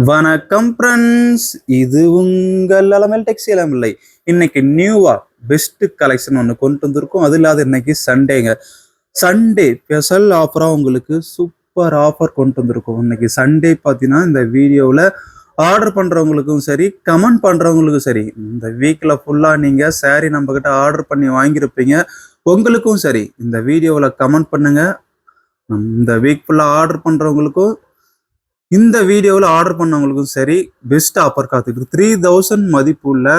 வணக்கம் ஃப்ரெண்ட்ஸ், இது உங்கள் அலமல் டெக்ஸ்டைல் இல்லை. இன்னைக்கு நியூவா பெஸ்ட் கலெக்ஷன் ஒன்று கொண்டு வந்திருக்கோம். அது இல்லாத இன்னைக்கு சண்டேங்க. சண்டே ஸ்பெஷல் ஆஃபராக உங்களுக்கு சூப்பர் ஆஃபர் கொண்டு வந்திருக்கோம். இன்னைக்கு சண்டே பார்த்தீங்கன்னா இந்த வீடியோவில் ஆர்டர் பண்ணுறவங்களுக்கும் சரி, கமெண்ட் பண்ணுறவங்களுக்கும் சரி, இந்த வீக்கில் ஃபுல்லாக நீங்கள் சாரீ நம்மக்கிட்ட ஆர்டர் பண்ணி வாங்கியிருப்பீங்க. உங்களுக்கும் சரி இந்த வீடியோவில் கமெண்ட் பண்ணுங்கள். இந்த வீக் ஃபுல்லாக ஆர்டர் பண்ணுறவங்களுக்கும் இந்த வீடியோவில் ஆர்டர் பண்ணவங்களுக்கும் சரி பெஸ்ட் ஆஃபர் காத்துக்கிட்டு இருக்கு. 3000 மதிப்புள்ள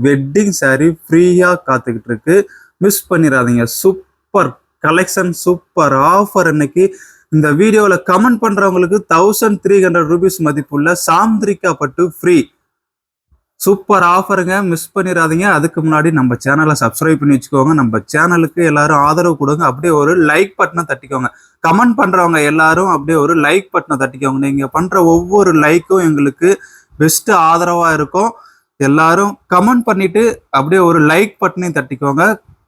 வெட்டிங் சாரீ ஃப்ரீயாக காத்துக்கிட்டு இருக்கு. மிஸ் பண்ணிடாதீங்க. Super collection, super offer. இன்னைக்கு இந்த வீடியோவில் கமெண்ட் பண்ணுறவங்களுக்கு 1300 ரூபீஸ் மதிப்புள்ள சாந்திரிகா பட்டு ஃப்ரீ. சூப்பர் ஆஃபருங்க, மிஸ் பண்ணிடாதீங்க. அதுக்கு முன்னாடி நம்ம சேனலை சப்ஸ்கிரைப் பண்ணி வச்சுக்கோங்க. நம்ம சேனலுக்கு எல்லாரும் ஆதரவு கொடுங்க. அப்படியே ஒரு லைக் பட்டனை தட்டிக்கோங்க. கமெண்ட் பண்றவங்க எல்லாரும் அப்படியே ஒரு லைக் பட்டனை தட்டிக்கோங்க. நீங்க பண்ற ஒவ்வொரு லைக்கும் எங்களுக்கு பெஸ்ட் ஆதரவா இருக்கும். எல்லாரும் கமெண்ட் பண்ணிட்டு அப்படியே ஒரு லைக் பட்டனையும் தட்டிக்கோங்க.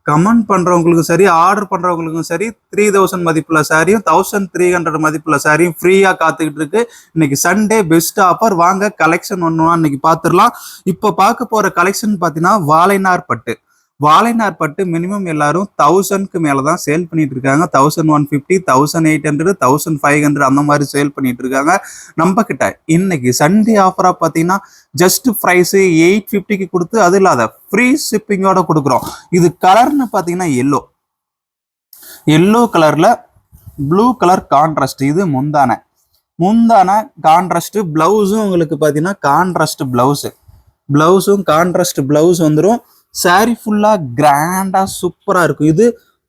கமெண்ட் பண்றவங்களுக்கும் சரி, ஆர்டர் பண்றவங்களுக்கும் சரி 3000 மதிப்புள்ள சாரியும் 1300 மதிப்புள்ள சாரியும் ஃப்ரீயா காத்துக்கிட்டு இருக்கு. இன்னைக்கு சண்டே பெஸ்ட் ஆஃபர். வாங்க கலெக்ஷன் ஒன்று இன்னைக்கு பார்த்துடலாம். இப்போ பார்க்க போற கலெக்ஷன் பார்த்தீங்கன்னா வாழைநார் பட்டு. வாழைநார் பட்டு மினிமம் எல்லாரும் 1000க்கு மேலதான் சேல் பண்ணிட்டு இருக்காங்க. 1150, 1800, 1500 அந்த மாதிரி சேல் பண்ணிட்டு இருக்காங்க. நம்ம கிட்ட இன்னைக்கு சண்டே ஆஃபரா பாத்தீங்கன்னா ஜஸ்ட் பிரைஸ் 850க்கு கொடுத்து அது இல்லாத ஃப்ரீ ஷிப்பிங்கோட கொடுக்குறோம். இது கலர்னு பாத்தீங்கன்னா எல்லோ கலர்ல ப்ளூ கலர் கான்ட்ராஸ்ட். இது முந்தான கான்ட்ராஸ்ட். பிளவுஸும் உங்களுக்கு பாத்தீங்கன்னா கான்ட்ராஸ்ட் பிளவுஸும் கான்ட்ராஸ்ட் பிளவுஸ் வந்துடும். சாரி ஃபுல்லா கிராண்டா சூப்பரா இருக்கும். இது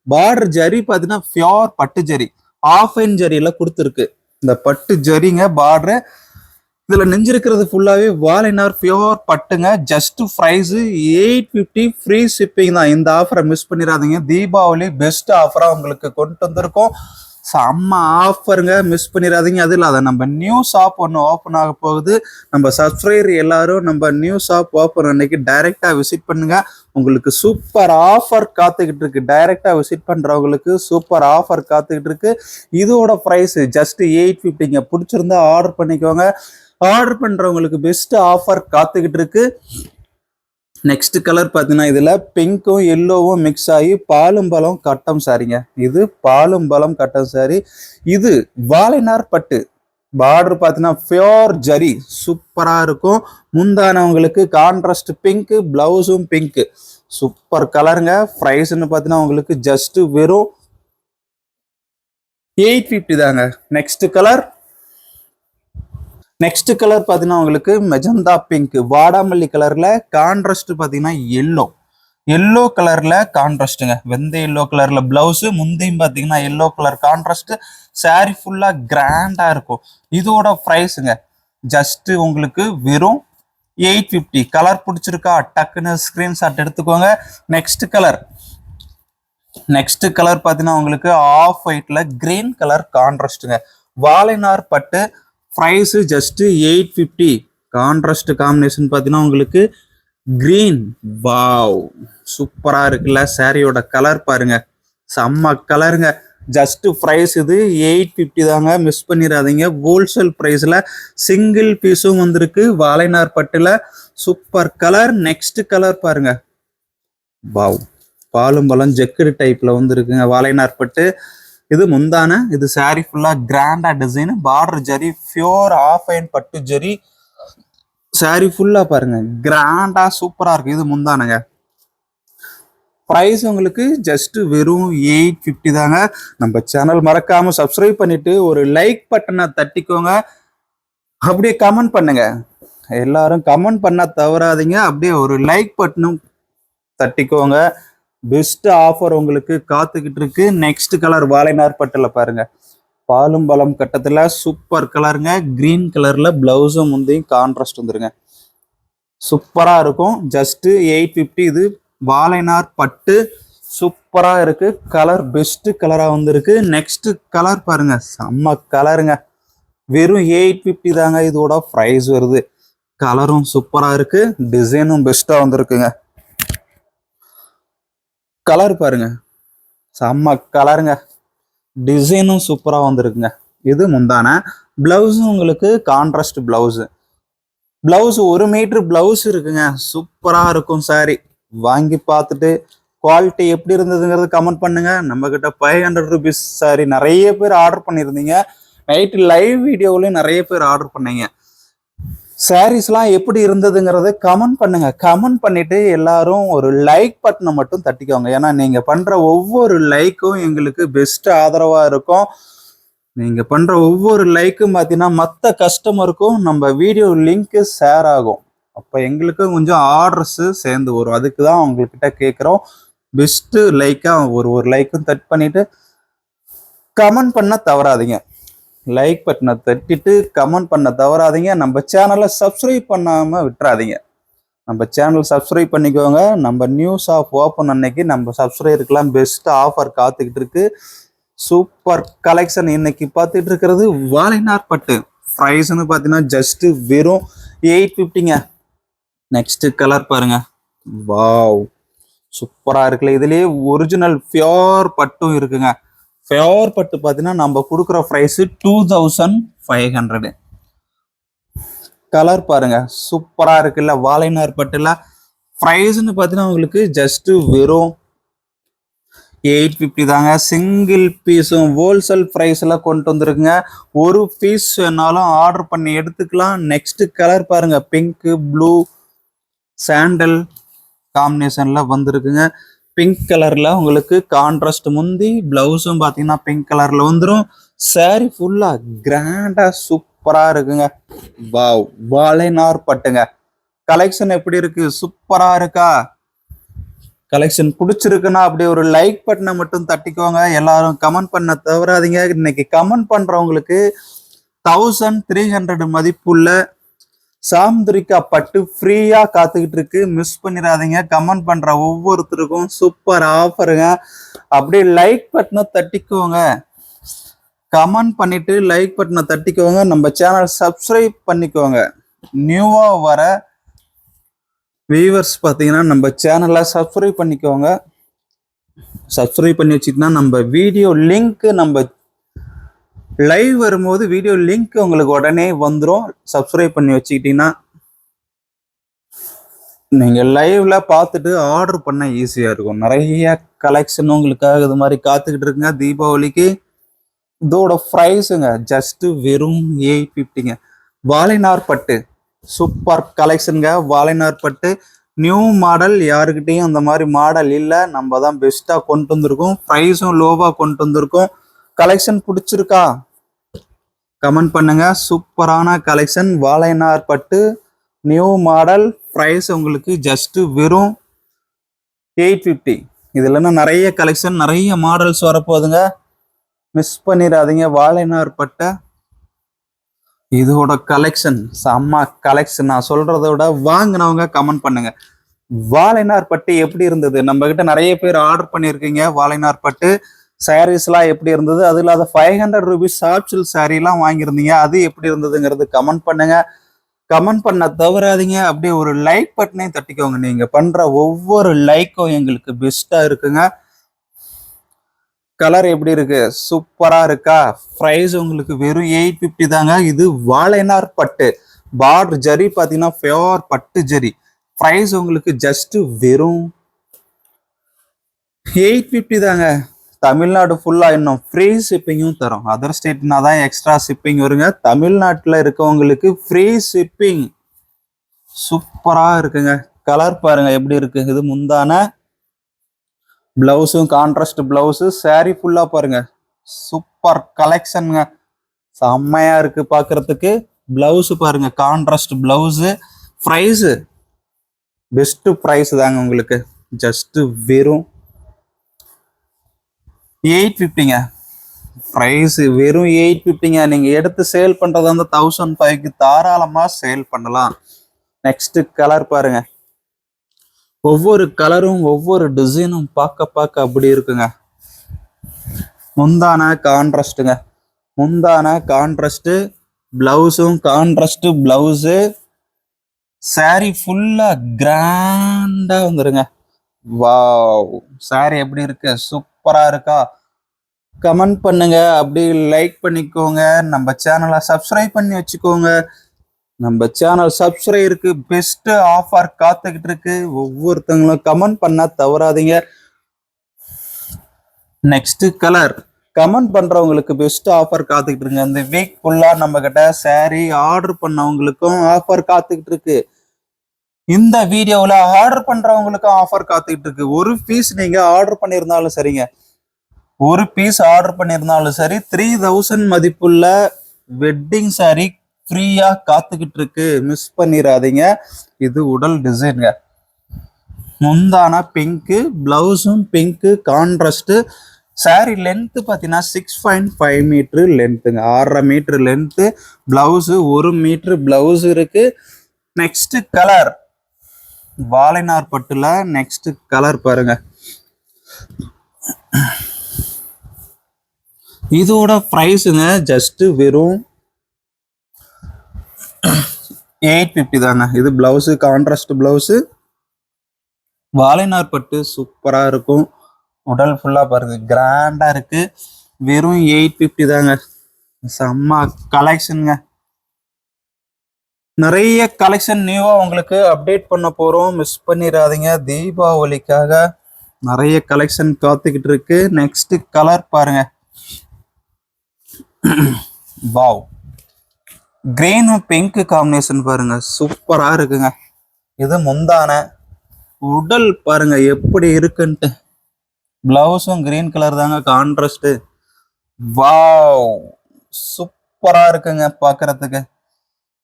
பார்டர் ஜரி பாத்தீங்கன்னா பியோர் பட்டு ஜரி, ஆஃப் அண்ட் ஜரியில கொடுத்துருக்கு. இந்த பட்டு ஜரிங்க பார்டர். இதுல நெஞ்சிருக்கிறது ஃபுல்லாவே வாழைநார் பியோர் பட்டுங்க. ஜஸ்ட் பிரைஸ் 850, ஃப்ரீ ஷிப்பிங் தான். இந்த ஆஃபரை மிஸ் பண்ணிடாதீங்க. தீபாவளி பெஸ்ட் ஆஃபரா உங்களுக்கு கொண்டு வந்திருக்கோம். செம்ம ஆஃபருங்க, மிஸ் பண்ணிடாதீங்க. அது இல்லாத நம்ம நியூ ஷாப் ஒன்று ஓப்பன் ஆக போகுது. நம்ம சப்ஸ்கிரைபர் எல்லாரும் நம்ம நியூ ஷாப் ஓப்பன் அன்னைக்கு டைரக்டா விசிட் பண்ணுங்க. உங்களுக்கு சூப்பர் ஆஃபர் காத்துக்கிட்டு இருக்கு. டைரக்டா விசிட் பண்றவங்களுக்கு சூப்பர் ஆஃபர் காத்துக்கிட்டு இருக்கு. இதோட பிரைஸ் ஜஸ்ட் 850ங்க. பிடிச்சிருந்தா ஆர்டர் பண்ணிக்கோங்க. ஆர்டர் பண்றவங்களுக்கு பெஸ்ட் ஆஃபர் காத்துக்கிட்டு இருக்கு. நெக்ஸ்ட் கலர் பார்த்தீங்கன்னா இதுல பிங்க்கும் எல்லோவும் மிக்ஸ் ஆகி பாலும் பழம் கட்டம் சாரிங்க. இது பாலும் பழம் கட்டம் சாரி. இது வாழைநார் பட்டு. பார்டர் பார்த்தீங்கன்னா பியோர் ஜரி சூப்பரா இருக்கும். முந்தானவங்களுக்கு கான்ட்ராஸ்ட் பிங்க், பிளவுஸும் பிங்க். சூப்பர் கலருங்க. பிரைஸ்ன்னு பார்த்தீங்கன்னா உங்களுக்கு ஜஸ்ட் வெறும் 850 தாங்க. நெக்ஸ்ட் கலர் பார்த்தீங்கன்னா உங்களுக்கு மெஜந்தா பிங்க், வாடாமல்லி கலர்ல கான்ட்ராஸ்ட் பார்த்தீங்கன்னா எல்லோ கலர்ல கான்ட்ராஸ்ட்டுங்க. வெந்தய எல்லோ கலர்ல பிளவுஸ், முந்தையும் பார்த்தீங்கன்னா எல்லோ கலர் கான்ட்ராஸ்ட். சாரி ஃபுல்லா கிராண்டா இருக்கும். இதோட ப்ரைஸுங்க ஜஸ்ட் உங்களுக்கு வெறும் 850. கலர் பிடிச்சிருக்கா டக்குன்னு ஸ்கிரீன்ஷாட் எடுத்துக்கோங்க. நெக்ஸ்ட் கலர் பார்த்தீங்கன்னா உங்களுக்கு ஆஃப் ஒயிட்ல கிரீன் கலர் கான்ட்ராஸ்ட்டுங்க. வாழைநார் பட்டு. Price just 850. கான்ட்ராஸ்ட் காம்பினேஷன் பார்த்தீங்கன்னா உங்களுக்கு கிரீன். வாவ், சூப்பரா இருக்குல்ல. சாரியோட கலர் பாருங்க, செம்ம கலருங்க. ஜஸ்ட் ப்ரைஸ் இது 850 தாங்க. மிஸ் பண்ணிடாதீங்க. ஹோல்சேல் ப்ரைஸ்ல சிங்கிள் பீஸும் வந்திருக்கு வாழைநார் பட்டுல. Super colour. நெக்ஸ்ட் கலர் பாருங்க. வாவ், பாலும் பழம் ஜெக்கடு டைப்ல வந்துருக்குங்க வாழைநார் பட்டு. இது முந்தான. இது சாரி ஃபுல்லா கிராண்டா design. Border zari pure half and பட்டு ஜரி. சாரி ஃபுல்லா பாருங்க கிராண்டா சூப்பரா இருக்கு. இது முந்தானங்க. பிரைஸ் உங்களுக்கு ஜஸ்ட் வெறும் 850 தாங்க. நம்ம சேனல் மறக்காம சப்ஸ்கிரைப் பண்ணிட்டு ஒரு லைக் பட்டனை தட்டிக்கோங்க. அப்படியே கமெண்ட் பண்ணுங்க. எல்லாரும் கமெண்ட் பண்ண தவறாதீங்க. அப்படியே ஒரு லைக் பட்டனும் தட்டிக்கோங்க. பெஸ்ட் ஆஃபர் உங்களுக்கு காத்துக்கிட்டு இருக்கு. நெக்ஸ்ட் கலர் வாழைநார் பட்டுல பாருங்க. பாலும் பழம் கட்டத்துல சூப்பர் கலருங்க. கிரீன் கலர்ல பிளவுஸும் முந்தையும் கான்ட்ராஸ்ட் வந்துருங்க. சூப்பரா இருக்கும். ஜஸ்ட் 850. இது வாழைநார் பட்டு சூப்பரா இருக்கு. கலர் பெஸ்ட் கலரா வந்திருக்கு. நெக்ஸ்ட் கலர் பாருங்க, செம்ம கலருங்க. வெறும் 850 தாங்க இதோட பிரைஸ் வருது. கலரும் சூப்பரா இருக்கு. டிசைனும் பெஸ்டா வந்திருக்குங்க. கலர் பாருங்க, செம்ம கலருங்க. டிசைனும் சூப்பரா வந்திருக்குங்க. இது முந்தான. பிளவுஸும் உங்களுக்கு contrast blouse. Blouse 1 metre blouse இருக்குங்க. சூப்பரா இருக்கும் சாரி. வாங்கி பார்த்துட்டு குவாலிட்டி எப்படி இருந்ததுங்கிறது கமெண்ட் பண்ணுங்க. நம்ம கிட்ட 500 ருபீஸ் சாரி நிறைய பேர் ஆர்டர் பண்ணியிருந்தீங்க. நைட்டு லைவ் வீடியோவிலையும் நிறைய பேர் ஆர்டர் பண்ணீங்க. சாரீஸ்லாம் எப்படி இருந்ததுங்கிறத கமெண்ட் பண்ணுங்க. கமெண்ட் பண்ணிட்டு எல்லாரும் ஒரு லைக் பட்டனை மட்டும் தட்டிக்கோங்க. ஏன்னா நீங்க பண்ற ஒவ்வொரு லைக்கும் எங்களுக்கு பெஸ்ட் ஆதரவா இருக்கும். நீங்க பண்ற ஒவ்வொரு லைக்கும் பார்த்தீங்கன்னா மற்ற கஸ்டமருக்கும் நம்ம வீடியோ லிங்க் ஷேர் ஆகும். அப்போ எங்களுக்கும் கொஞ்சம் ஆர்டர்ஸ் சேர்ந்து வரும். அதுக்கு தான் உங்ககிட்ட கேட்குறோம். பெஸ்ட் லைக்கா ஒரு லைக்கும் தட் பண்ணிட்டு கமெண்ட் பண்ண தவறாதீங்க. லைக் பட்டனை தட்டிட்டு கமெண்ட் பண்ண தவறாதீங்க. நம்ம சேனலை சப்ஸ்கிரைப் பண்ணாம விட்டுறாதீங்க. நம்ம சேனல் சப்ஸ்கிரைப் பண்ணிக்கோங்க. நம்ம நியூஸ் ஆஃப் ஓப்பன் அன்னைக்கு நம்ம சப்ஸ்கிரைபருக்கெல்லாம் பெஸ்ட் ஆஃபர் காத்துக்கிட்டு இருக்கு. சூப்பர் கலெக்ஷன் இன்னைக்கு பார்த்துட்டு இருக்கிறது வாழைநார் பட்டு. ப்ரைஸ்ன்னு பார்த்தீங்கன்னா ஜஸ்ட் வெறும் 850ங்க. நெக்ஸ்ட் கலர் பாருங்க. வாவ், சூப்பரா இருக்குல்ல. இதுலயே ஒரிஜினல் பியோர் பட்டும் இருக்குங்க. பியோர் பட்டு பார்த்தீங்கன்னா நம்ம கொடுக்குற ப்ரைஸ் 2500. கலர் பாருங்க, சூப்பரா இருக்குல்ல. வாழைநார் பட்டுல ப்ரைஸ்ன்னு பார்த்தீங்கன்னா உங்களுக்கு ஜஸ்ட் வெறும் 850 தாங்க. சிங்கிள் பீஸும் ஹோல்சேல் ப்ரைஸ்ல கொண்டு வந்துருக்குங்க. ஒரு பீஸ் வேணாலும் ஆர்டர் பண்ணி எடுத்துக்கலாம். நெக்ஸ்ட் கலர் பாருங்க, பிங்க் ப்ளூ சாண்டல் காம்பினேஷன்ல வந்திருக்குங்க. பிங்க் கலர்ல உங்களுக்கு கான்ட்ராஸ்ட் முந்தி பிளவுஸும் பார்த்தீங்கன்னா பிங்க் கலர்ல வந்துடும். சாரி ஃபுல்லா கிராண்டா சூப்பரா இருக்குங்க. வாவ், வாழைநார் பட்டுங்க. கலெக்ஷன் எப்படி இருக்கு? சூப்பரா இருக்கா? கலெக்ஷன் பிடிச்சிருக்குன்னா அப்படியே ஒரு லைக் பட்டனை மட்டும் தட்டிக்கோங்க. எல்லாரும் கமெண்ட் பண்ண தவறாதீங்க. இன்னைக்கு கமெண்ட் பண்றவங்களுக்கு 1300 மதிப்புள்ள சாம்துரிக்கா பட்டு ஃப்ரீயா காத்துக்கிட்டு இருக்கு. மிஸ் பண்ணிடாதீங்க. கமெண்ட் பண்ற ஒவ்வொருத்தருக்கும் சூப்பர் ஆஃபருங்க. அப்படியே லைக் பட்டனை தட்டிக்கோங்க. கமெண்ட் பண்ணிட்டு லைக் பட்டனை தட்டிக்கோங்க. நம்ம சேனல் சப்ஸ்கிரைப் பண்ணிக்கோங்க. நியூவா வர வியூவர்ஸ் பார்த்தீங்கன்னா நம்ம சேனலை சப்ஸ்கிரைப் பண்ணிக்கோங்க. சப்ஸ்கிரைப் பண்ணி வச்சுக்கிட்டா நம்ம வீடியோ லிங்க் நம்ம லைவ் வரும்போது வீடியோ லிங்க் உங்களுக்கு உடனே வந்துடும். சப்ஸ்கிரைப் பண்ணி வச்சுக்கிட்டீங்கன்னா நீங்க லைவ்ல பார்த்துட்டு ஆர்டர் பண்ண ஈஸியா இருக்கும். நிறைய கலெக்ஷன் உங்களுக்காக இது மாதிரி காத்துக்கிட்டு இருக்குங்க தீபாவளிக்கு. இதோட ப்ரைஸுங்க ஜஸ்ட் வெறும் 850ங்க. வாழைநார் பட்டு சூப்பர் கலெக்ஷனுங்க. வாழைநார் பட்டு நியூ மாடல். யாருக்கிட்டையும் அந்த மாதிரி மாடல் இல்லை. நம்ம தான் பெஸ்ட்டாக கொண்டு வந்திருக்கோம். ப்ரைஸும் லோவாக கொண்டு வந்திருக்கோம். கலெக்ஷன் பிடிச்சிருக்கா? கமெண்ட் பண்ணுங்க. சூப்பரான கலெக்ஷன் வாழைநார் பட்டு நியூ மாடல். ப்ரைஸ் உங்களுக்கு ஜஸ்ட் வெறும் 850. இதுலன்னா நிறைய கலெக்ஷன் நிறைய மாடல்ஸ் வரப்போகுதுங்க. மிஸ் பண்ணிடாதீங்க. வாழைநார் பட்டை இதோட கலெக்ஷன் செம்ம கலெக்ஷன். நான் சொல்றதை விட வாங்கினவங்க கமெண்ட் பண்ணுங்க. வாழைநார் பட்டு எப்படி இருந்தது? நம்ம கிட்ட நிறைய பேர் ஆர்டர் பண்ணியிருக்கீங்க. வாழைநார் பட்டு சாரீஸ்லாம் எப்படி இருந்தது? அது இல்லாத 500 ருபீஸ் சாப்சில் சாரீலாம் வாங்கியிருந்தீங்க. அது எப்படி இருந்ததுங்கிறது கமெண்ட் பண்ணுங்க. கமெண்ட் பண்ண தவறாதீங்க. அப்படியே ஒரு லைக் பட்டனையும் தட்டிக்கோங்க. நீங்க பண்ற ஒவ்வொரு லைக்கும் எங்களுக்கு பெஸ்டா இருக்குங்க. கலர் எப்படி இருக்கு? சூப்பரா இருக்கா? ப்ரைஸ் உங்களுக்கு வெறும் 850 தாங்க. இது வாழைநார் பட்டு. பார்டர் ஜரி பாத்தீங்கன்னா பியோர் பட்டு ஜரி. ப்ரைஸ் உங்களுக்கு ஜஸ்ட் வெறும் 850 தாங்க. தமிழ்நாடு ஃபுல்லா இன்னும் ஃப்ரீ ஷிப்பிங்கும் தரும். அதர் ஸ்டேட்னா தான் எக்ஸ்ட்ரா ஷிப்பிங் வருங்க. தமிழ்நாட்டில் இருக்கவங்களுக்கு ஃப்ரீ ஷிப்பிங். சூப்பரா இருக்குங்க. கலர் பாருங்க எப்படி இருக்கு. இது முந்தான பிளவுஸும் கான்ட்ராஸ்ட் பிளவுஸு. சாரி ஃபுல்லா பாருங்க. சூப்பர் கலெக்ஷனுங்க. செம்மையா இருக்கு பார்க்கறதுக்கு. பிளவுஸ் பாருங்க, contrast blouse. Price best price தாங்க உங்களுக்கு. ஜஸ்ட் வெறும் 850ங்க. ப்ரைஸ் வெறும் 850ங்க. நீங்க எடுத்து சேல் பண்றதா இருந்தால் 1005க்கு தாராளமா சேல் பண்ணலாம். நெக்ஸ்ட் கலர் பாருங்க. ஒவ்வொரு கலரும் ஒவ்வொரு டிசைனும் பார்க்க அப்படி இருக்குங்க. முந்தான கான்ட்ராஸ்ட்டுங்க. முந்தான கான்ட்ராஸ்ட் பிளவுஸும் கான்ட்ராஸ்ட் பிளவுஸு. சாரி ஃபுல்லா கிராண்டா வந்துருங்க. வாவ், சாரி எப்படி இருக்கு? சூப்பரா இருக்கா? கமெண்ட் பண்ணுங்க. அப்படி லைக் பண்ணிக்கோங்க. நம்ம சேனலை சப்ஸ்கிரைப் பண்ணி வச்சுக்கோங்க. நம்ம சேனல் சப்ஸ்கிரைபருக்கு பெஸ்ட் ஆஃபர் காத்துக்கிட்டு இருக்கு. ஒவ்வொருத்தங்களும் கமெண்ட் பண்ண தவறாதீங்க. நெக்ஸ்ட் கலர் கமெண்ட் பண்றவங்களுக்கு பெஸ்ட் ஆஃபர் காத்துக்கிட்டு இருக்கு. இந்த வீக் ஃபுல்லா நம்ம கிட்ட saree ஆர்டர் பண்ணவங்களுக்கும் ஆஃபர் காத்துக்கிட்டு இருக்கு. இந்த வீடியோவில் ஆர்டர் பண்றவங்களுக்கும் ஆஃபர் காத்துக்கிட்டு இருக்கு. ஒரு பீஸ் நீங்க ஆர்டர் பண்ணியிருந்தாலும் சரிங்க, ஒரு பீஸ் ஆர்டர் பண்ணியிருந்தாலும் சரி 3000 மதிப்புள்ள வெட்டிங் saree ஃப்ரீயா காத்துக்கிட்டு இருக்கு. மிஸ் பண்ணிடாதீங்க. இது உடல் டிசைனுங்க. முந்தான பிங்க்கு, பிளவுஸும் பிங்க்கு கான்ட்ராஸ்ட். saree லென்த் பார்த்தீங்கன்னா 6.5 மீட்டர் லென்த்துங்க, 6.5 metre length. Blouse 1 metre blouse இருக்கு. நெக்ஸ்ட் கலர் வாழைநார் பட்டுல நெக்ஸ்ட் கலர் பாருங்க. இதோட பிரைஸுங்க ஜஸ்ட் வெறும் 850 தாங்க. இது பிளவுஸு கான்ட்ராஸ்ட் பிளவுஸு. வாழைநார் பட்டு சூப்பரா இருக்கும். உடல் ஃபுல்லா பாருங்க கிராண்டா இருக்கு. வெறும் 850 தாங்க. செம்ம கலெக்ஷனுங்க. நிறைய கலெக்ஷன் நியூவா உங்களுக்கு அப்டேட் பண்ண போறோம். மிஸ் பண்ணிடாதீங்க. தீபாவளிக்காக நிறைய கலெக்ஷன் காத்துக்கிட்டு இருக்கு. நெக்ஸ்ட் கலர் பாருங்க. வாவ், கிரீன் பிங்க் காம்பினேஷன் பாருங்க, சூப்பரா இருக்குங்க. இது முந்தான. உடல் பாருங்க எப்படி இருக்குன்ட்டு. பிளவுஸும் கிரீன் கலர் தாங்க கான்ட்ராஸ்ட். வாவ், சூப்பரா இருக்குங்க. பாக்குறதுக்கு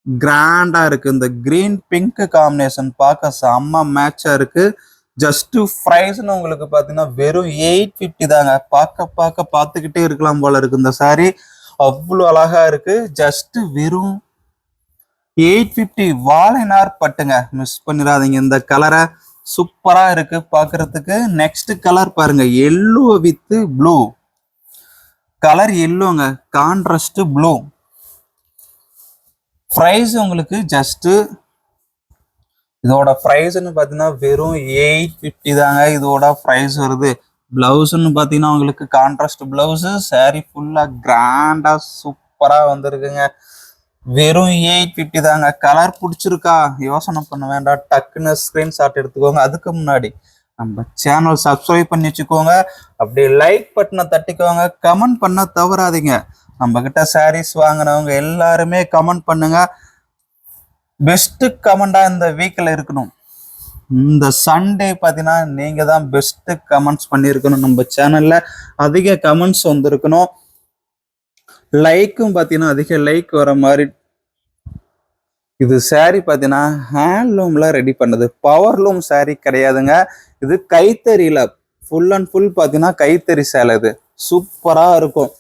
கிராண்டா இருக்கு. இந்த கிரீன் பிங்க் காம்பினேஷன் பார்க்க செம்ம மேட்சா இருக்கு. ஜஸ்ட் பிரைஸ்னு உங்களுக்கு பாத்தீங்கன்னா வெறும் 850 தாங்க. பார்த்துக்கிட்டே இருக்கலாம் போல இருக்கு. இந்த saree அவ்வளோ அழகா இருக்கு. ஜஸ்ட் வெறும் 850. வாழைநார் பட்டுங்க, மிஸ் பண்ணிடாதீங்க. இந்த கலரை சூப்பரா இருக்கு பாக்குறதுக்கு. நெக்ஸ்ட் கலர் பாருங்க, எல்லோ வித் ப்ளூ கலர். எல்லோங்க கான்ட்ராஸ்ட் ப்ளூ. பிரைஸ் உங்களுக்கு ஜஸ்ட் இதோட பிரைஸ்ன்னு பார்த்தீங்கன்னா வெறும் 850 தாங்க. இதோட பிரைஸ் வருது. பிளவுஸ்ன்னு பார்த்தீங்கன்னா உங்களுக்கு கான்ட்ராஸ்ட் பிளவுஸ். saree ஃபுல்லா கிராண்டா சூப்பரா வந்திருக்குங்க. வெறும் 850 தாங்க. கலர் பிடிச்சிருக்கா யோசனை பண்ண வேண்டாம், டக்குன்னு ஸ்கிரீன்ஷாட் எடுத்துக்கோங்க. அதுக்கு முன்னாடி நம்ம சேனல் சப்ஸ்கிரைப் பண்ணி வச்சுக்கோங்க. அப்படியே லைக் பட்டனை தட்டிக்கோங்க. கமெண்ட் பண்ண தவறாதீங்க. நம்ம கிட்ட சாரீஸ் வாங்கினவங்க எல்லாருமே கமெண்ட் பண்ணுங்க. பெஸ்ட் கமெண்டா இந்த வீக்ல இருக்கணும். இந்த சண்டே பார்த்தீங்கன்னா நீங்க தான் பெஸ்ட் கமெண்ட்ஸ் பண்ணியிருக்கணும். நம்ம சேனல்ல அதிக கமெண்ட்ஸ் வந்திருக்கணும். லைக்கும் பார்த்தீங்கன்னா அதிக லைக் வர மாதிரி. இது saree பார்த்தீங்கன்னா ஹேண்ட்லூம்ல ரெடி பண்ணது, பவர்லூம் saree கிடையாதுங்க. இது கைத்தறியில ஃபுல் அண்ட் ஃபுல் பார்த்தீங்கன்னா கைத்தறி சேலை. இது சூப்பரா இருக்கும்.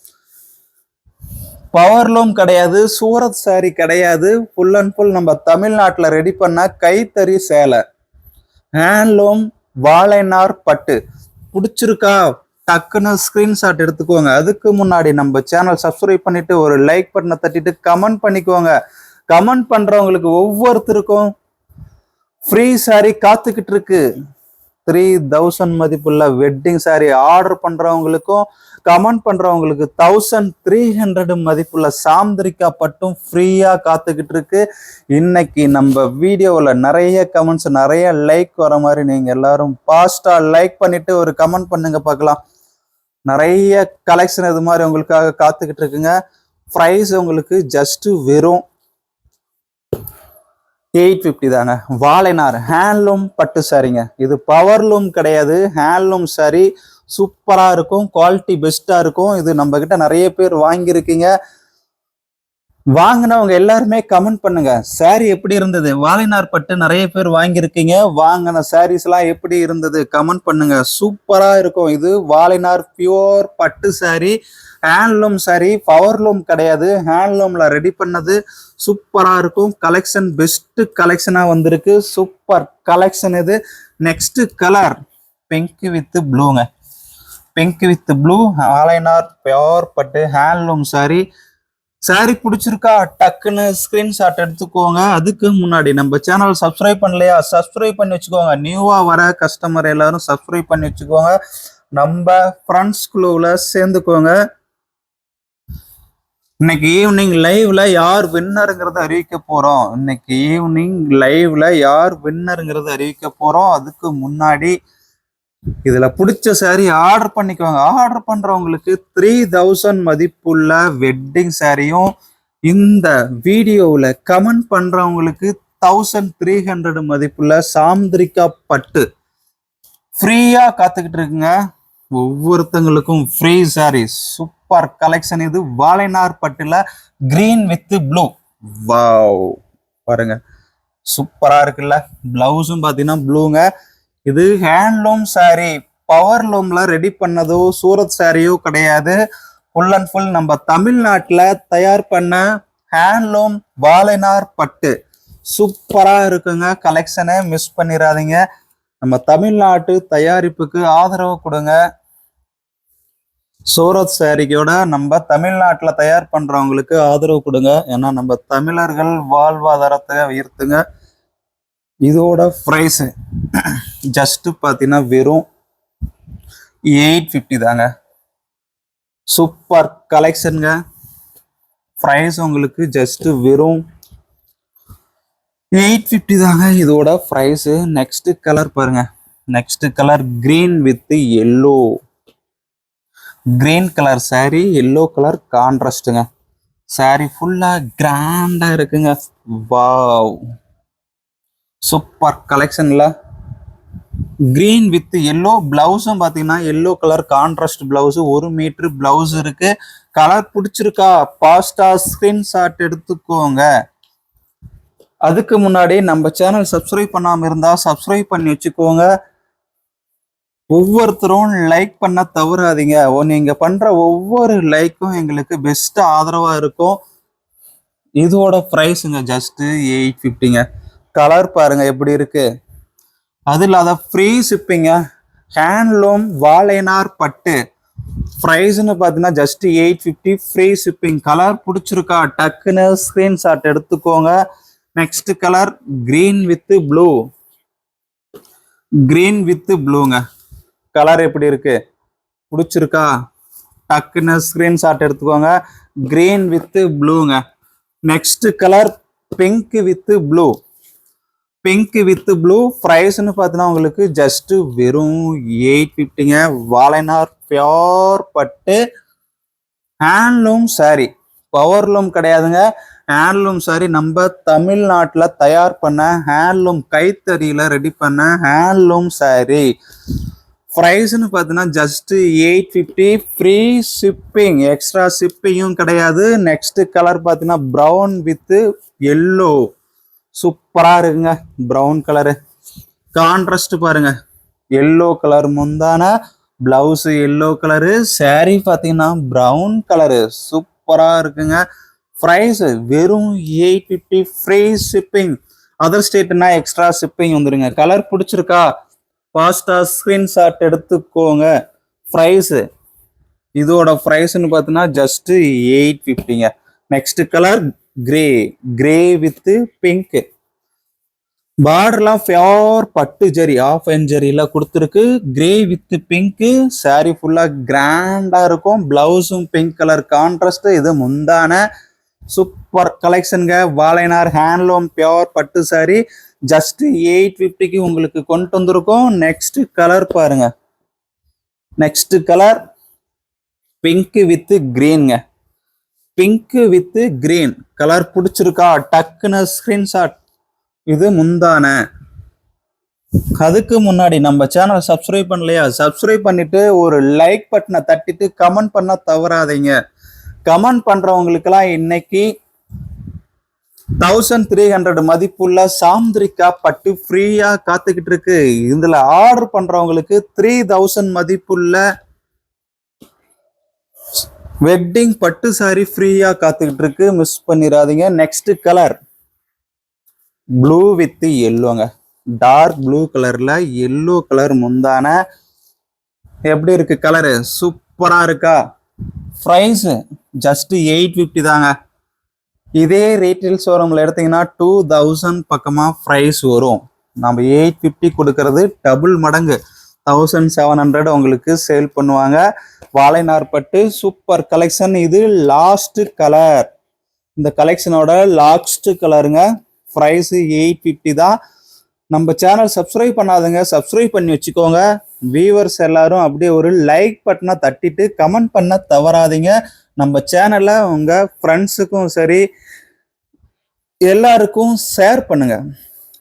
பவர்லூம் கிடையாது, சூரத் saree கிடையாது. ஃபுல் அண்ட் ஃபுல் நம்ம தமிழ்நாட்டில் ரெடி பண்ண கைத்தறி சேலை. ஹேண்ட்லூம் வாழைநார் பட்டு. பிடிச்சிருக்கா டக்குன்னு ஸ்கிரீன்ஷாட் எடுத்துக்கோங்க. அதுக்கு முன்னாடி நம்ம சேனல் சப்ஸ்கிரைப் பண்ணிட்டு ஒரு லைக் பட்டனை தட்டிட்டு கமெண்ட் பண்ணிக்கோங்க. கமெண்ட் பண்றவங்களுக்கு ஒவ்வொருத்தருக்கும் ஃப்ரீ saree காத்துக்கிட்டு இருக்கு. 3000 மதிப்புள்ள வெட்டிங் saree ஆர்டர் பண்றவங்களுக்கும் கமெண்ட் பண்றவங்களுக்கு 1300 மதிப்புள்ள சாந்திரிக்கா பட்டும் ஃப்ரீயா காத்துக்கிட்டு இருக்கு. இன்னைக்கு நம்ம வீடியோவில் நிறைய கமெண்ட்ஸ், நிறைய லைக் வர மாதிரி நீங்க எல்லாரும் பாஸ்டா லைக் பண்ணிட்டு ஒரு கமெண்ட் பண்ணுங்க பார்க்கலாம். நிறைய கலெக்ஷன் இது மாதிரி உங்களுக்காக காத்துக்கிட்டு இருக்குங்க. ப்ரைஸ் உங்களுக்கு ஜஸ்ட் வெறும் 850 தாங்க. வாழைநார் ஹேண்ட்லூம் பட்டு சாரிங்க. இது பவர்லூம் கிடையாது, ஹேண்ட்லூம் சாரி. சூப்பரா இருக்கும், குவாலிட்டி பெஸ்டா இருக்கும். இது நம்ம கிட்ட நிறைய பேர் வாங்கியிருக்கீங்க. வாங்கினவங்க எல்லாருமே கமெண்ட் பண்ணுங்க, சாரி எப்படி இருந்தது. வாழைநார் பட்டு நிறைய பேர் வாங்கியிருக்கீங்க, வாங்கின சாரீஸ் எல்லாம் எப்படி இருந்தது கமெண்ட் பண்ணுங்க. சூப்பரா இருக்கும். இது வாழைநார் பியூர் பட்டு சாரி, ஹேண்ட்லூம் சாரி, பவர்லூம் கிடையாது, ஹேண்ட்லூம்ல ரெடி பண்ணது. சூப்பரா இருக்கும். கலெக்ஷன் பெஸ்ட் கலெக்ஷனா வந்திருக்கு. சூப்பர் கலெக்ஷன் இது. நெக்ஸ்ட் கலர் பிங்க் வித் ப்ளூங்க. பிங்க் வித் ப்ளூ வாழைநார் பியூர் பட்டு ஹேண்ட்லூம் சாரி. சாரி பிடிச்சிருக்கா டக்குன்னு ஸ்கிரீன்ஷாட் எடுத்துக்கோங்க. அதுக்கு முன்னாடி நம்ம சேனல் சப்ஸ்கிரைப் பண்ணலையா, சப்ஸ்கிரைப் பண்ணி வச்சுக்கோங்க. நியூவா வர கஸ்டமர் எல்லாரும் சப்ஸ்கிரைப் பண்ணி வச்சுக்கோங்க. நம்ம ஃப்ரெண்ட்ஸ் குழுவில் சேர்ந்துக்கோங்க. இன்னைக்கு ஈவினிங் லைவ்ல யார் வின்னருங்கிறத அறிவிக்க போறோம். இன்னைக்கு ஈவினிங் லைவ்ல யார் வின்னருங்கிறத அறிவிக்க போறோம். அதுக்கு முன்னாடி இதுல பிடிச்ச சாரி ஆர்டர் பண்ணிக்குவாங்க. ஆர்டர் பண்றவங்களுக்கு 3000 மதிப்புள்ள வெட்டிங் சாரியும், இந்த வீடியோவில் கமெண்ட் பண்றவங்களுக்கு 1300 மதிப்புள்ள சாந்திரிகா பட்டு ஃப்ரீயா காத்துக்கிட்டு இருக்குங்க. ஒவ்வொருத்தங்களுக்கும் ஃப்ரீ சாரி. சூப்பர் கலெக்ஷன் இது. வாழைநார் பட்டுல கிரீன் வித் ப்ளூ. வாவ், பாருங்க சூப்பரா இருக்குல்ல. பிளவுஸும் பாத்தீங்கன்னா ப்ளூங்க. இது ஹேண்ட்லூம் சாரி. பவர் லூம்ல ரெடி பண்ணதோ சூரத் சாரியோ கிடையாது. ஃபுல் அண்ட் ஃபுல் நம்ம தமிழ்நாட்டில் தயார் பண்ண ஹேண்ட்லூம் வாழைநார் பட்டு. சூப்பரா இருக்குங்க. கலெக்ஷனை மிஸ் பண்ணிடாதீங்க. நம்ம தமிழ்நாட்டு தயாரிப்புக்கு ஆதரவு கொடுங்க. சூரத் சாரிக்கோட நம்ம தமிழ்நாட்டில் தயார் பண்றவங்களுக்கு ஆதரவு கொடுங்க. ஏன்னா நம்ம தமிழர்கள் வாழ்வாதாரத்தை உயர்த்துங்க. இதோட ப்ரைஸ் ஜஸ்ட் பார்த்தீங்கன்னா வெறும் 850 தாங்க. சூப்பர் கலெக்ஷனுங்க. ப்ரைஸ் உங்களுக்கு ஜஸ்ட் வெறும் 850 தாங்க இதோட ப்ரைஸ். நெக்ஸ்ட் கலர் பாருங்க. Next colour green with yellow. Green colour saree, yellow colour கான்ட்ராஸ்டுங்க. சாரி ஃபுல்லா கிராண்டா இருக்குங்க. வாவ், சூப்பர் கலெக்ஷன்ல கிரீன் வித் எல்லோ. பிளவுஸும் பார்த்தீங்கன்னா yellow colour contrast blouse. 1 metre blouse இருக்கு. கலர் பிடிச்சிருக்கா பாஸ்டா ஸ்கிரீன்ஷாட் எடுத்துக்கோங்க. அதுக்கு முன்னாடி நம்ம சேனல் சப்ஸ்கிரைப் பண்ணாம இருந்தா சப்ஸ்கிரைப் பண்ணி வச்சுக்கோங்க. ஒவ்வொருத்தரும் லைக் பண்ண தவறாதீங்க. நீங்க பண்ற ஒவ்வொரு லைக்கும் எங்களுக்கு பெஸ்ட் ஆதரவா இருக்கும். இதோட ப்ரைஸுங்க ஜஸ்ட் 850ங்க. கலர் பாருங்க எப்படி இருக்கு. அது இல்லாத ஃப்ரீ ஷிப்பிங்க. ஹேண்ட்லூம் வாழைநார் பட்டு. ப்ரைஸ்ன்னு பார்த்தீங்கன்னா ஜஸ்ட் 850 ஃப்ரீ ஷிப்பிங். கலர் பிடிச்சிருக்கா டக்குன்னு ஸ்கிரீன்ஷாட் எடுத்துக்கோங்க. Next colour green with blue. Green with ப்ளூங்க. கலர் எப்படி இருக்கு, பிடிச்சிருக்கா டக்குன்னு ஸ்கிரீன்ஷாட் எடுத்துக்கோங்க. கிரீன் வித் ப்ளூங்க. Next colour pink with blue. Pink with blue. ப்ரைஸ்ன்னு பார்த்தீங்கன்னா உங்களுக்கு ஜஸ்ட் வெறும் 850ங்க. வாழைநார் பியோர் பட்டு ஹேண்ட்லூம் சாரி. பவர்லூம் கிடையாதுங்க. ஹேண்ட்லூம் சாரி. நம்ம தமிழ்நாட்டில் தயார் பண்ண ஹேண்ட்லூம் கைத்தறியில ரெடி பண்ண ஹேண்ட்லூம் சாரி. ப்ரைஸ்ன்னு பார்த்தீங்கன்னா ஜஸ்ட் 850 ஃப்ரீ ஷிப்பிங். எக்ஸ்ட்ரா ஷிப்பிங்கும் கிடையாது. நெக்ஸ்ட் கலர் பார்த்தீங்கன்னா ப்ரௌன் வித் எல்லோ. சூப்பரா இருக்குங்க. ப்ரௌன் கலரு கான்ட்ராஸ்ட் பாருங்க. எல்லோ கலர் முந்தான, பிளவுஸ் எல்லோ கலரு, சாரி பார்த்தீங்கன்னா ப்ரௌன் கலரு. சூப்பரா இருக்குங்க. ப்ரைஸ் வெறும் 850 ஃப்ரீ ஷிப்பிங். அதர் ஸ்டேட்னா எக்ஸ்ட்ரா ஷிப்பிங் வந்துருங்க. கலர் பிடிச்சிருக்கா ஃபாஸ்டா ஸ்கிரீன்ஷாட் எடுத்துக்கோங்க. ப்ரைஸ் இதோட ப்ரைஸ்ன்னு பார்த்தீங்கன்னா ஜஸ்ட் 850ங்க. Next colour grey. Grey with pink. பார்டர்லாம் பியோர் பட்டு ஜரி, ஆஃப் அண்ட் ஜரியில கொடுத்துருக்கு. Grey with pink. சாரி ஃபுல்லா கிராண்டா இருக்கும். பிளவுஸும் பிங்க் கலர் கான்ட்ராஸ்ட். இது முந்தான. சூப்பர் கலெக்ஷனுங்க. வாழைநார் ஹேண்ட்லூம் பியோர் பட்டு சாரி ஜஸ்ட் 850க்கு உங்களுக்கு கொண்டு வந்திருக்கோம். நெக்ஸ்ட் கலர் பாருங்க. நெக்ஸ்ட் கலர் பிங்க் வித் கிரீன்ங்க. Pink with green. கலர் பிடிச்சிருக்கா டக்குன்னு ஸ்கிரீன்ஷாட். இது முந்தான. அதுக்கு முன்னாடி நம்ம சேனல் சப்ஸ்கிரைப் பண்ணலையா, சப்ஸ்கிரைப் பண்ணிட்டு ஒரு லைக் பட்டனை தட்டிட்டு கமெண்ட் பண்ண தவறாதீங்க. கமெண்ட் பண்றவங்களுக்கெல்லாம் இன்னைக்கு 1300 மதிப்புள்ள சாந்திரிகா பட்டு ஃப்ரீயா காத்துக்கிட்டு இருக்கு. இதுல ஆர்டர் பண்றவங்களுக்கு 3000 மதிப்புள்ள வெட்டிங் பட்டு சாரி ஃப்ரீயா காத்துக்கிட்டு இருக்கு. மிஸ் பண்ணிடாதீங்க. நெக்ஸ்ட் கலர் ப்ளூ வித் எல்லோங்க. டார்க் ப்ளூ கலர்ல எல்லோ கலர் முந்தான. எப்படி இருக்கு கலரு, சூப்பரா இருக்கா. ப்ரைஸ் ஜஸ்ட் 850 தாங்க. இதே ரீட்டைல் ஷோரூம்ல எடுத்தீங்கன்னா 2000 பக்கமா ப்ரைஸ் வரும். நம்ம 850 கொடுக்கறது டபுள் மடங்கு. 1700 உங்களுக்கு சேல் பண்ணுவாங்க. வாழை நார்பட்டு சூப்பர் கலெக்ஷன். இது லாஸ்ட் கலர். இந்த கலெக்ஷனோட லாஸ்ட் கலருங்க. ப்ரைஸ் 850 தான். நம்ம சேனல் சப்ஸ்கிரைப் பண்ணாதுங்க, சப்ஸ்கிரைப் பண்ணி வச்சுக்கோங்க. வியூவர்ஸ் எல்லாரும் அப்படியே ஒரு லைக் பட்டனை தட்டிட்டு கமெண்ட் பண்ண தவறாதீங்க. நம்ம சேனலை உங்க ஃப்ரெண்ட்ஸுக்கும் சரி எல்லாருக்கும் ஷேர் பண்ணுங்க.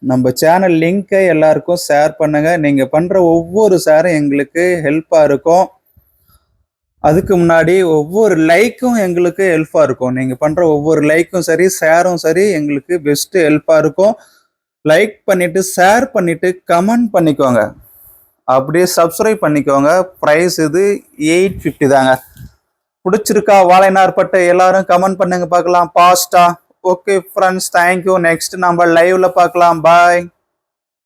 நம்ம சேனல் லிங்கை எல்லாருக்கும் ஷேர் பண்ணுங்க. நீங்க பண்ற ஒவ்வொரு ஷேரும் எங்களுக்கு ஹெல்ப்பா இருக்கும். அதுக்கு முன்னாடி ஒவ்வொரு லைக்கும் எங்களுக்கு ஹெல்ப்பா இருக்கும். நீங்க பண்ற ஒவ்வொரு லைக்கும் சரி ஷேரும் சரி எங்களுக்கு பெஸ்ட் ஹெல்ப்பா இருக்கும். லைக் பண்ணிட்டு ஷேர் பண்ணிட்டு கமெண்ட் பண்ணிக்கோங்க. அப்படியே சப்ஸ்கிரைப் பண்ணிக்கோங்க. ப்ரைஸ் இது 850 தாங்க. பிடிச்சிருக்கா வாழை நார்பட்டை? எல்லாரும் கமெண்ட் பண்ணுங்க பார்க்கலாம் பாஸ்டா. Okay friends, thank you. நெக்ஸ்ட் நம்ம லைவ்ல பார்க்கலாம். பாய்.